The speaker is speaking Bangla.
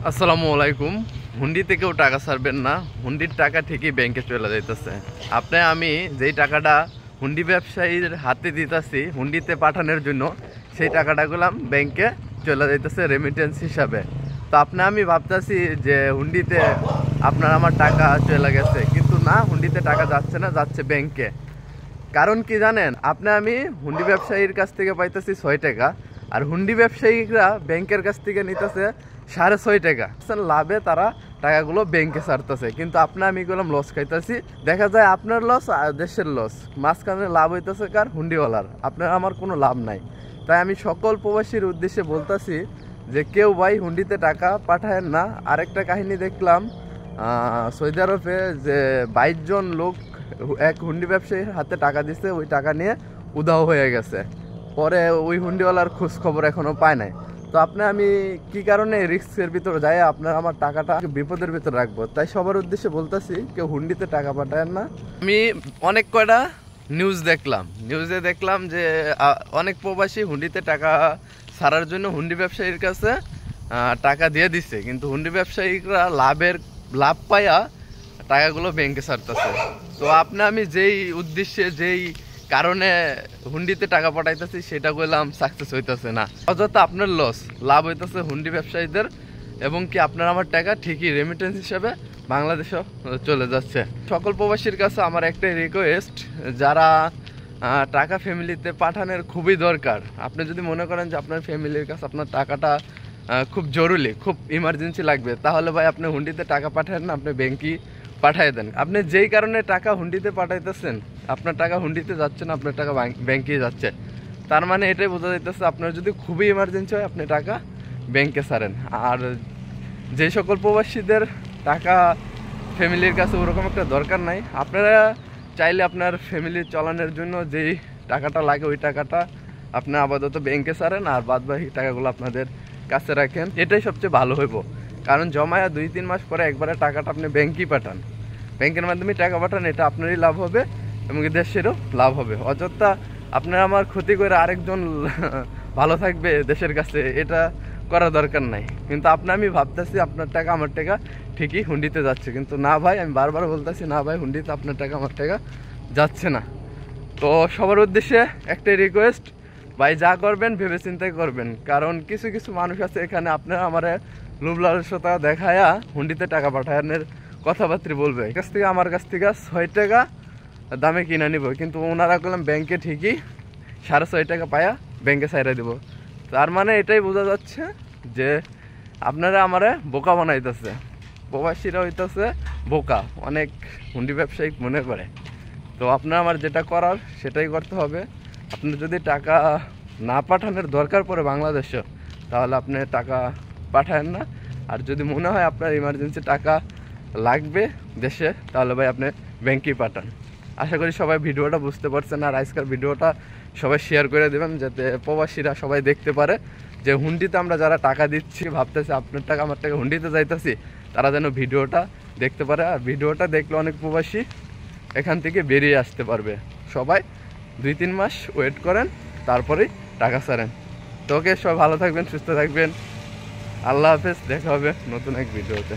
আসসালামু আলাইকুম। হুন্ডিতে কেউ টাকা ছাড়বেন না, হুন্ডির টাকা ঠিকই ব্যাংকে চলে যাইতেছে। আমি যেই টাকাটা হুন্ডি ব্যবসায়ীর হাতে দিতেছি হুন্ডিতে পাঠানোর জন্য, সেই টাকাটা গুলাম ব্যাংকে চলে যাইতেছে রেমিটেন্স হিসাবে। তো আমি ভাবতেছি যে হুন্ডিতে আপনার আমার টাকা চলে গেছে, কিন্তু না, হুন্ডিতে টাকা যাচ্ছে না, যাচ্ছে ব্যাংকে। কারণ কি জানেন, আমি হুন্ডি ব্যবসায়ীর কাছ থেকে পাইতেছি 6 টাকা, আর হুন্ডি ব্যবসায়ীরা ব্যাংকের কাছ থেকে নিতেছে 6.5 টাকা। লাভে তারা টাকাগুলো ব্যাংকে ছাড়তেছে, কিন্তু আমি গেলাম লস খাইতেছি। দেখা যায় আপনার লস আর দেশের লস, মাঝখানে লাভ হইতেছে কার? হুন্ডিওয়ালার। আপনার আমার কোনো লাভ নাই। তাই আমি সকল প্রবাসীর উদ্দেশ্যে বলতেছি যে কেউ ভাই হুন্ডিতে টাকা পাঠায়েন না। আরেকটা কাহিনী দেখলাম সৌদি আরবে, যে 22 জন লোক এক হুন্ডি ব্যবসায়ীর হাতে টাকা দিচ্ছে, ওই টাকা নিয়ে উধাও হয়ে গেছে। পরে ওই হুন্ডিওয়ালার খোঁজ খবর এখনো পায় নাই। তো আমি কি কারণে রিস্কের ভিতরে যাই আপনার আমার টাকাটা বিপদের ভিতরে রাখবো? তাই সবার উদ্দেশ্যে বলতেছি কেউ হুন্ডিতে টাকা পাঠায় না। আমি অনেক কয়টা নিউজে দেখলাম যে অনেক প্রবাসী হুন্ডিতে টাকা ছাড়ার জন্য হুন্ডি ব্যবসায়ীর কাছে টাকা দিয়ে দিচ্ছে, কিন্তু হুন্ডি ব্যবসায়ীরা লাভ পাইয়া টাকাগুলো ব্যাংকে ছাড়তেছে। তো আমি যেই উদ্দেশ্যে যেই কারণে হুন্ডিতে টাকা পাঠাইতেছি সেটা বললাম সাকসেস হইতেছে না, অযথা আপনার লস। লাভ হইতেছে হুন্ডি ব্যবসায়ীদের, এবং কি আপনার আমার টাকা ঠিকই রেমিটেন্স হিসেবে বাংলাদেশেও চলে যাচ্ছে। সকল প্রবাসীর কাছে আমার একটাই রিকোয়েস্ট, যারা টাকা ফ্যামিলিতে পাঠানোর খুবই দরকার, আপনি যদি মনে করেন যে আপনার ফ্যামিলির কাছে আপনার টাকাটা খুব জরুরি, খুব ইমার্জেন্সি লাগবে, তাহলে ভাই আপনি হুন্ডিতে টাকা পাঠান না, আপনি ব্যাংকে পাঠিয়ে দেন। আপনি যেই কারণে টাকা হুন্ডিতে পাঠাইতেছেন, আপনার টাকা হুন্ডিতে যাচ্ছে না, আপনার টাকা ব্যাংকে যাচ্ছে। তার মানে এটাই বোঝা যাইতেছে আপনার যদি খুবই ইমার্জেন্সি হয় আপনি টাকা ব্যাংকে ছাড়েন। আর যে সকল প্রবাসীদের টাকা ফ্যামিলির কাছে ওরকম একটা দরকার নাই, আপনারা চাইলে আপনার ফ্যামিলি চালানোর জন্য যেই টাকাটা লাগে ওই টাকাটা আপনি আপাতত ব্যাংকে ছাড়েন, আর বাদবাকি টাকাগুলো আপনাদের কাছে রাখেন। এটাই সবচেয়ে ভালো হইব। কারণ জমায়া 2-3 মাস পরে একবারে টাকাটা আপনি ব্যাংকেই পাঠান, ব্যাংকের মাধ্যমে টাকা পাঠান, এটা আপনারই লাভ হবে এবং দেশেরও লাভ হবে। অযথা আপনার আমার ক্ষতি করে আরেকজন ভালো থাকবে দেশের কাছে, এটা করা দরকার নাই। কিন্তু আমি ভাবতেছি আপনার টাকা আমার টাকা ঠিকই হুন্ডিতে যাচ্ছে, কিন্তু না ভাই, আমি বারবার বলতেছি না ভাই, হুন্ডিতে আপনার টাকা আমার টাকা যাচ্ছে না। তো সবার উদ্দেশ্যে একটাই রিকোয়েস্ট, ভাই যা করবেন ভেবে চিন্তাই করবেন। কারণ কিছু কিছু মানুষ আছে এখানে আপনারা আমার লোভ লালসতা দেখায়া হুন্ডিতে টাকা পাঠানোর কথাবার্তা বলবে, আমার কাছ থেকে 6 টাকা দামে কিনে নিব, কিন্তু ওনারা করলাম ব্যাংকে ঠিকই 6.5 টাকা পায়া ব্যাংকে ছাইরা দিব। তার মানে এটাই বোঝা যাচ্ছে যে আপনারা আমারে বোকা বানাইতেছে, প্রবাসীরা হইতেছে বোকা, অনেক হুন্ডি ব্যবসায়িক মনে করে। তো আপনার আমার যেটা করার সেটাই করতে হবে। আপনার যদি টাকা না পাঠানোর দরকার পড়ে বাংলাদেশে, তাহলে আপনি টাকা পাঠান না। আর যদি মনে হয় আপনার ইমার্জেন্সি টাকা লাগবে দেশে, তাহলে ভাই আপনি ব্যাংকেই পাঠান। আশা করি সবাই ভিডিওটা বুঝতে পারছেন, আর আজকের ভিডিওটা সবাই শেয়ার করে দেবেন, যাতে প্রবাসীরা সবাই দেখতে পারে যে হুন্ডিতে আমরা যারা টাকা দিচ্ছি, ভাবতেছি আপনার টাকা আমার টাকা হুন্ডিতে যাইতেছি, তারা যেন ভিডিওটা দেখতে পারে। আর ভিডিওটা দেখলে অনেক প্রবাসী এখান থেকে বেরিয়ে আসতে পারবে। সবাই 2-3 মাস ওয়েট করেন, তারপরেই টাকা ছাড়েন। তো ওকে, সবাই ভালো থাকবেন, সুস্থ থাকবেন। আল্লাহ হাফেজ, দেখা হবে নতুন এক ভিডিওতে।